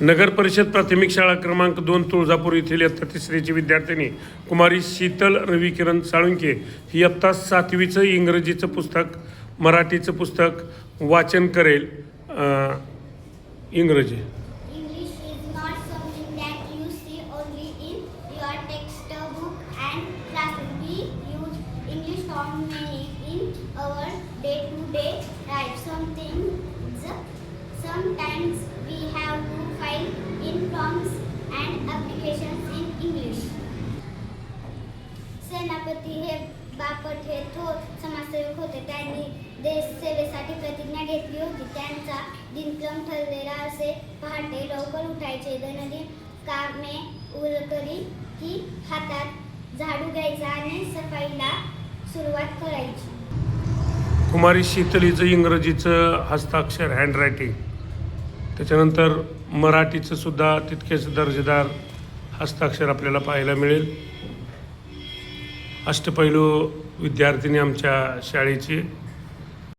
नगर परिषद प्राथमिक शाळा क्रमांक 2 तुळजापूर येथील इयत्ता तिसरीची विद्यार्थिनी कुमारी शीतल रविकिरण साळुंके ही इयत्ता 7वीचं इंग्रजीचं पुस्तक मराठीचं पुस्तक वाचन करेल. इंग्रजी. English is not something that you see only in your textbook and classroom. We use English so many in our day-to-day life. Sometimes we have to file in forms and applications in English. सेनापती हे बापट हे थोर समाजसेवक होते. त्यांनी देश सेवेसाठी प्रतिज्ञा घेतली होती. त्यांचा दिनक्रम ठरलेला असे. पहाटे लवकर उठायचे, दैनंदिन कामे उरकली की हातात झाडू घ्यायचा आणि सफाईला सुरुवात करायची. कुमारी शीतलीचं इंग्रजीचं हस्ताक्षर हँडरायटिंग, त्याच्यानंतर मराठीचं सुद्धा तितकेच दर्जेदार हस्ताक्षर आपल्याला पाहायला मिळेल. अष्टपैलू विद्यार्थिनी आमच्या शाळेची